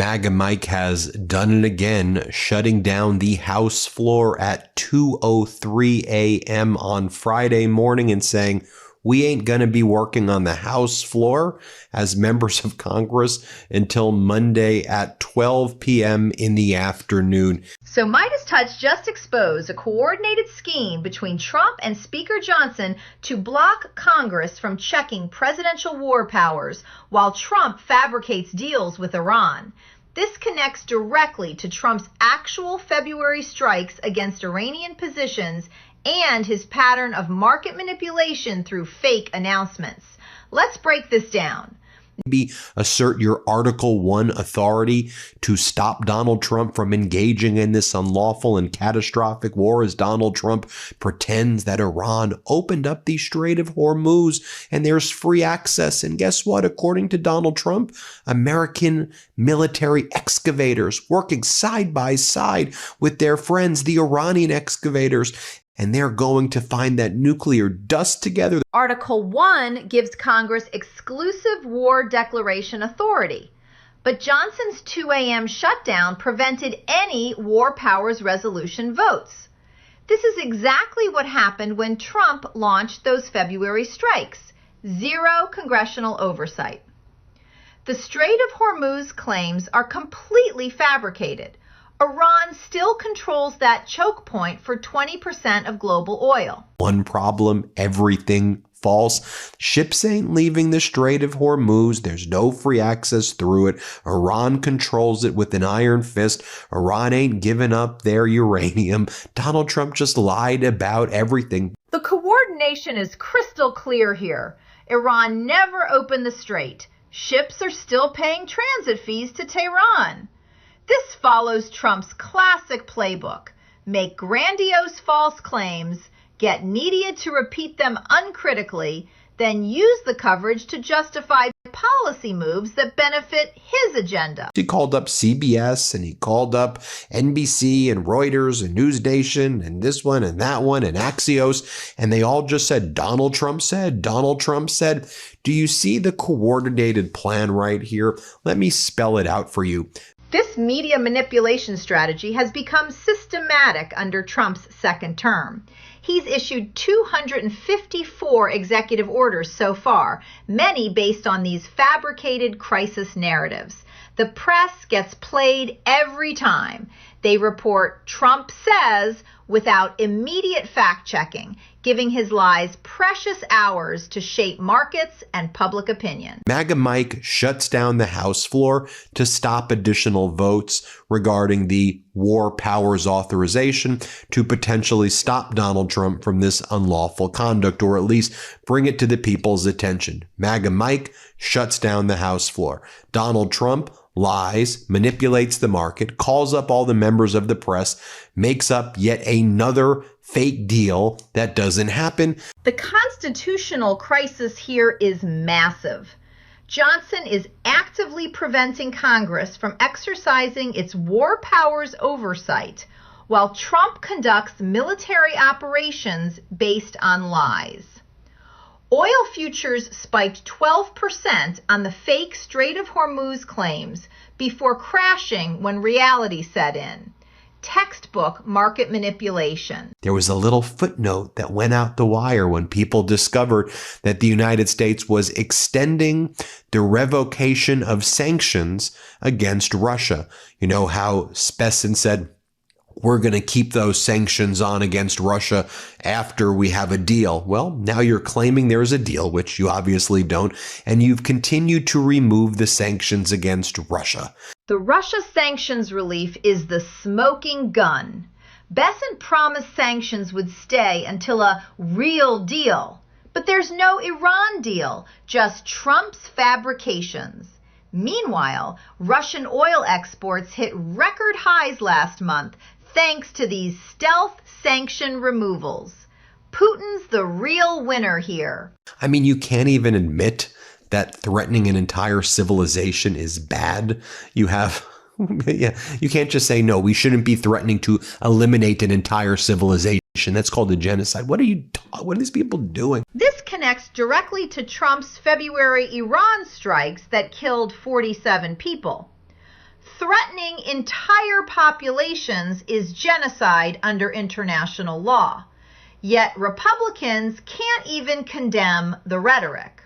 MAGA Mike has done it again, shutting down the House floor at 2:03 a.m. on Friday morning and saying, we ain't going to be working on the House floor as members of Congress until Monday at 12 p.m. in the afternoon. So MediasTouch just exposed a coordinated scheme between Trump and Speaker Johnson to block Congress from checking presidential war powers while Trump fabricates deals with Iran. This connects directly to Trump's actual February strikes against Iranian positions and his pattern of market manipulation through fake announcements. Let's break this down. Maybe assert your Article 1 authority to stop Donald Trump from engaging in this unlawful and catastrophic war as Donald Trump pretends that Iran opened up the Strait of Hormuz and there's free access. And guess what? According to Donald Trump, American military excavators working side by side with their friends, the Iranian excavators, and they're going to find that nuclear dust together. Article 1 gives Congress exclusive war declaration authority, but Johnson's 2 a.m. shutdown prevented any war powers resolution votes. This is exactly what happened when Trump launched those February strikes. Zero congressional oversight. The Strait of Hormuz claims are completely fabricated. Iran still controls that choke point for 20% of global oil. One problem, everything false. Ships ain't leaving the Strait of Hormuz. There's no free access through it. Iran controls it with an iron fist. Iran ain't giving up their uranium. Donald Trump just lied about everything. The coordination is crystal clear here. Iran never opened the strait. Ships are still paying transit fees to Tehran. This follows Trump's classic playbook: make grandiose false claims, get media to repeat them uncritically, then use the coverage to justify policy moves that benefit his agenda. He called up CBS and he called up NBC and Reuters and NewsNation and this one and that one and Axios, and they all just said, Donald Trump said, Donald Trump said. Do you see the coordinated plan right here? Let me spell it out for you. This media manipulation strategy has become systematic under Trump's second term. He's issued 254 executive orders so far, many based on these fabricated crisis narratives. The press gets played every time. They report Trump says without immediate fact-checking, giving his lies precious hours to shape markets and public opinion. MAGA Mike shuts down the House floor to stop additional votes regarding the war powers authorization to potentially stop Donald Trump from this unlawful conduct, or at least bring it to the people's attention. MAGA Mike shuts down the House floor. Donald Trump lies, manipulates the market, calls up all the members of the press, makes up yet another fake deal that doesn't happen. The constitutional crisis here is massive. Johnson is actively preventing Congress from exercising its war powers oversight, while Trump conducts military operations based on lies. Oil futures spiked 12% on the fake Strait of Hormuz claims before crashing when reality set in. Textbook market manipulation. There was a little footnote that went out the wire when people discovered that the United States was extending the revocation of sanctions against Russia. You know how Spessin said, we're going to keep those sanctions on against Russia after we have a deal. Well, now you're claiming there's a deal, which you obviously don't, and you've continued to remove the sanctions against Russia. The Russia sanctions relief is the smoking gun. Besant promised sanctions would stay until a real deal. But there's no Iran deal, just Trump's fabrications. Meanwhile, Russian oil exports hit record highs last month thanks to these stealth sanction removals. Putin's the real winner here. I mean, you can't even admit that threatening an entire civilization is bad. You have, you can't just say, no, we shouldn't be threatening to eliminate an entire civilization. That's called a genocide. What are these people doing? This connects directly to Trump's February Iran strikes that killed 47 people. killing entire populations is genocide under international law. Yet Republicans can't even condemn the rhetoric.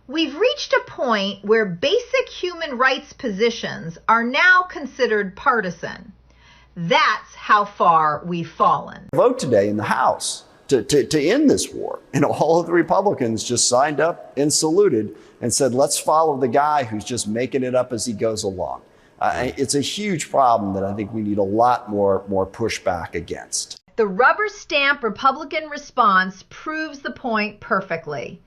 We've reached a point where basic human rights positions are now considered partisan. That's how far we've fallen. Vote today in the House to end this war. And all of the Republicans just signed up and saluted and said, let's follow the guy who's just making it up as he goes along. It's a huge problem that I think we need a lot more pushback against. The rubber stamp Republican response proves the point perfectly.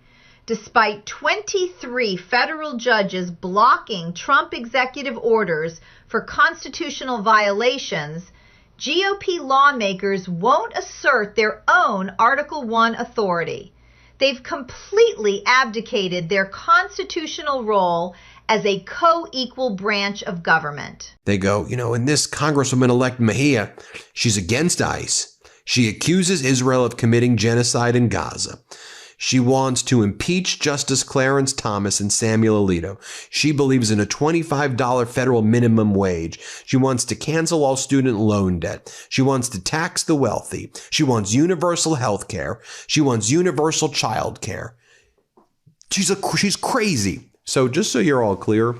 Despite 23 federal judges blocking Trump executive orders for constitutional violations, GOP lawmakers won't assert their own Article I authority. They've completely abdicated their constitutional role as a co-equal branch of government. They go, in this Congresswoman-elect Mejia, she's against ICE. She accuses Israel of committing genocide in Gaza. She wants to impeach Justice Clarence Thomas and Samuel Alito. She believes in a $25 federal minimum wage. She wants to cancel all student loan debt. She wants to tax the wealthy. She wants universal health care. She wants universal child care. She's crazy. So just so you're all clear,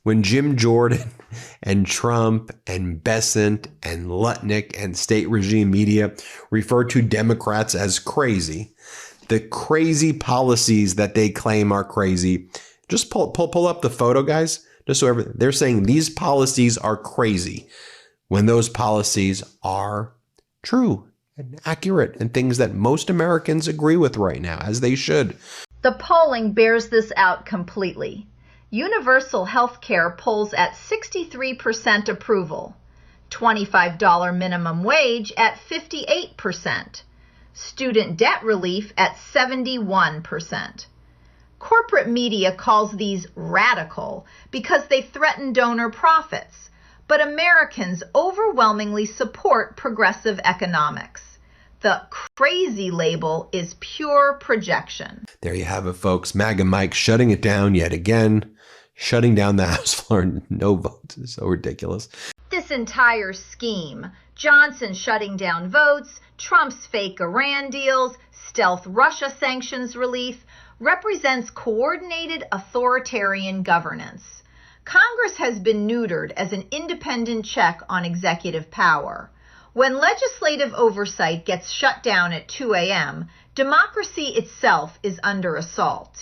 when Jim Jordan and Trump and Bessent and Lutnick and state regime media refer to Democrats as crazy, the crazy policies that they claim are crazy, just pull up the photo, guys, just so they're saying these policies are crazy when those policies are true and accurate and things that most Americans agree with right now, as they should. The polling bears this out completely. Universal health care polls at 63% approval, $25 minimum wage at 58%, student debt relief at 71%. Corporate media calls these radical because they threaten donor profits, but Americans overwhelmingly support progressive economics. The crazy label is pure projection. There you have it, folks. MAGA Mike shutting it down yet again, shutting down the House floor. No votes. It's so ridiculous. This entire scheme, Johnson shutting down votes, Trump's fake Iran deals, stealth Russia sanctions relief, represents coordinated authoritarian governance. Congress has been neutered as an independent check on executive power. When legislative oversight gets shut down at 2 a.m., democracy itself is under assault.